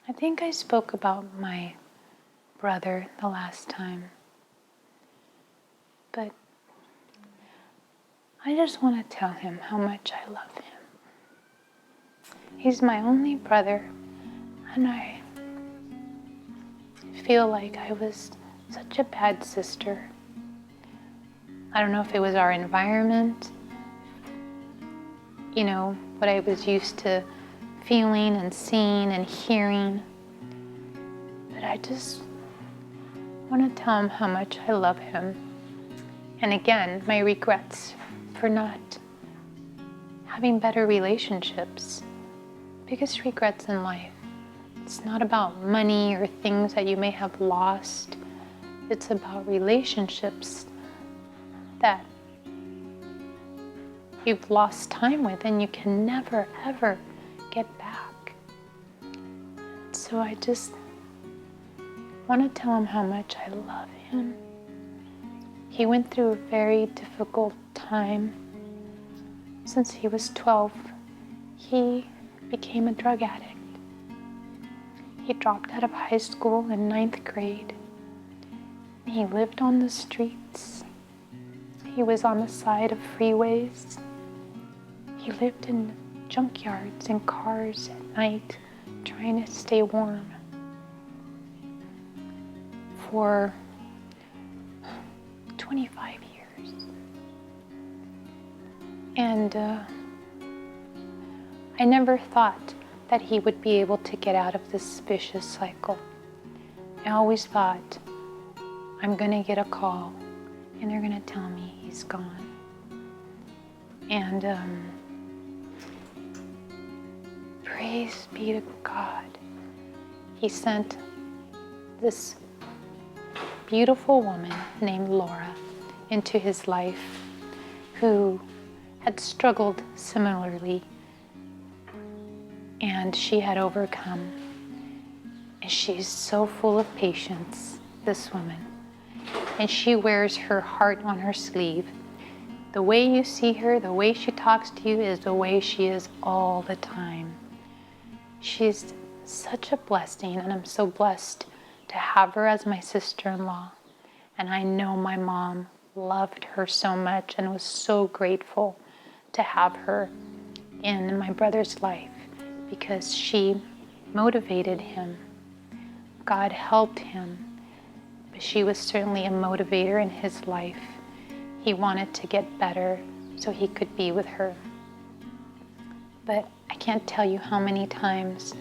I think I spoke about my brother the last time, but I just want to tell him how much I love him. He's my only brother, and I feel like I was such a bad sister. I don't know if it was our environment, what I was used to feeling and seeing and hearing, but I just want to tell him how much I love him. And again, my regrets for not having better relationships. Biggest regrets in life. It's not about money or things that you may have lost. It's about relationships that you've lost time with and you can never, ever get back. So I just want to tell him how much I love him. He went through a very difficult time. Since he was 12, he became a drug addict. He dropped out of high school in 9th grade. He lived on the streets. He was on the side of freeways. He lived in junkyards and cars at night, trying to stay warm. For 25 years. And I never thought that he would be able to get out of this vicious cycle. I always thought, I'm gonna get a call and they're gonna tell me he's gone. And praise be to God. He sent this beautiful woman named Laura into his life who had struggled similarly, and she had overcome. And she's so full of patience, this woman. And she wears her heart on her sleeve. The way you see her, the way she talks to you is the way she is all the time. She's such a blessing, and I'm so blessed to have her as my sister-in-law. And I know my mom loved her so much and was so grateful to have her in my brother's life because she motivated him. God helped him, but she was certainly a motivator in his life. He wanted to get better so he could be with her. But I can't tell you how many times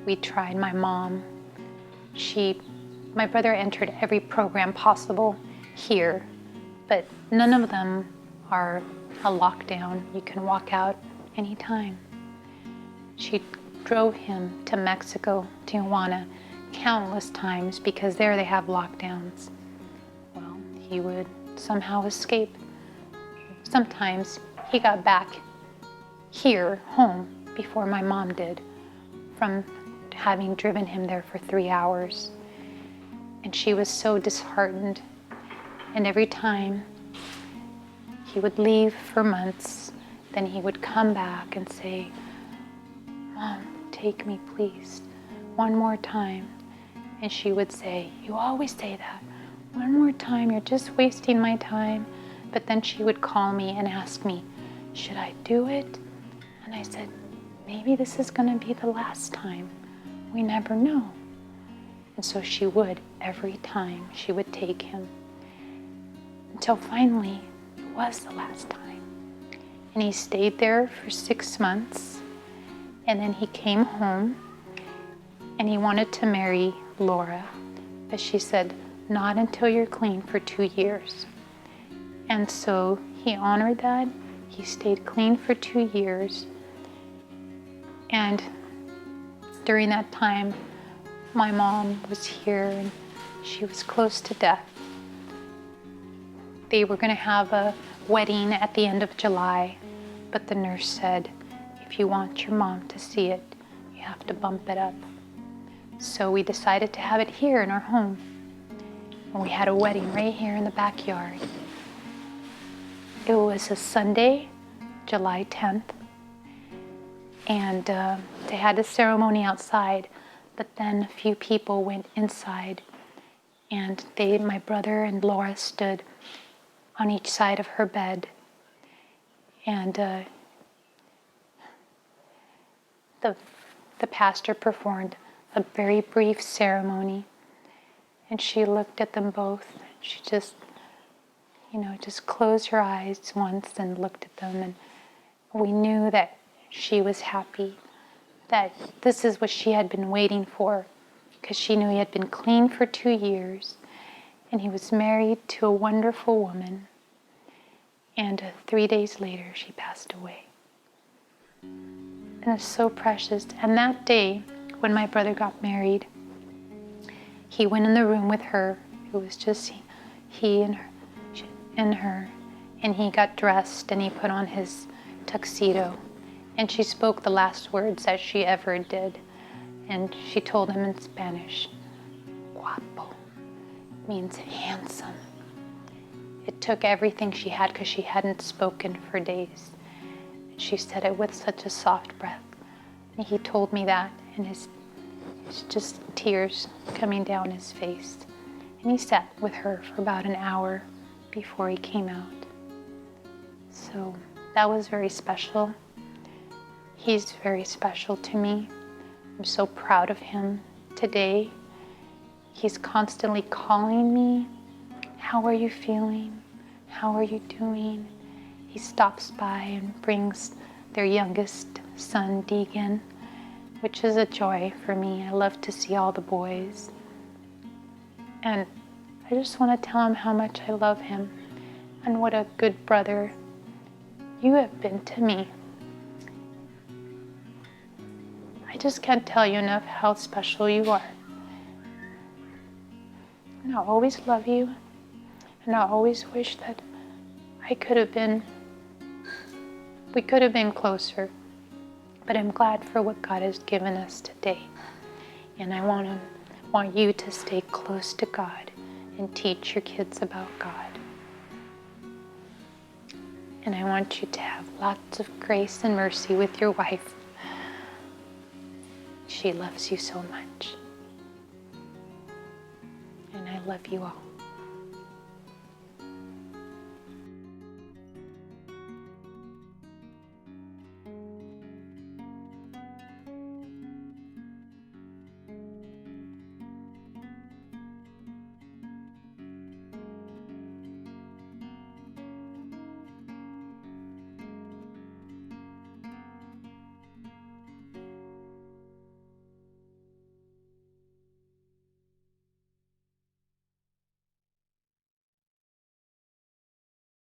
we tried. My mom, my brother entered every program possible here, but none of them are a lockdown. You can walk out anytime. She drove him to Mexico, Tijuana, countless times because there they have lockdowns. Well, he would somehow escape. Sometimes he got back here, home, before my mom did, from having driven him there for 3 hours. And she was so disheartened. And every time he would leave for months, then he would come back and say, Mom, take me please, one more time. And she would say, you always say that. One more time, you're just wasting my time. But then she would call me and ask me, should I do it? And I said, maybe this is going to be the last time. We never know. And so she would, every time she would take him. Until finally, it was the last time. And he stayed there for 6 months. And then he came home and he wanted to marry Laura. But she said, not until you're clean for 2 years. And so he honored that. He stayed clean for 2 years. And during that time, my mom was here and she was close to death. They were going to have a wedding at the end of July, but the nurse said, if you want your mom to see it, you have to bump it up. So we decided to have it here in our home. And we had a wedding right here in the backyard. It was a Sunday, July 10th. And they had a ceremony outside, But then a few people went inside, and my brother and Laura stood on each side of her bed. And the pastor performed a very brief ceremony, and she looked at them both. She just closed her eyes once and looked at them, and we knew that she was happy, that this is what she had been waiting for, because she knew he had been clean for 2 years, and he was married to a wonderful woman, and 3 days later she passed away. And it's so precious. And that day, when my brother got married, he went in the room with her. It was just he and her, and he got dressed and he put on his tuxedo, and she spoke the last words that she ever did, and she told him in Spanish, "Guapo," means handsome. It took everything she had, because she hadn't spoken for days. She said it with such a soft breath. And he told me that, and it's just tears coming down his face. And he sat with her for about an hour before he came out. So that was very special. He's very special to me. I'm so proud of him today. He's constantly calling me, "How are you feeling? How are you doing?" He stops by and brings their youngest son, Deegan, which is a joy for me. I love to see all the boys. And I just want to tell him how much I love him and what a good brother you have been to me. I just can't tell you enough how special you are. And I'll always love you, and I always wish that we could have been closer, but I'm glad for what God has given us today. And I want you to stay close to God and teach your kids about God. And I want you to have lots of grace and mercy with your wife. She loves you so much. And I love you all.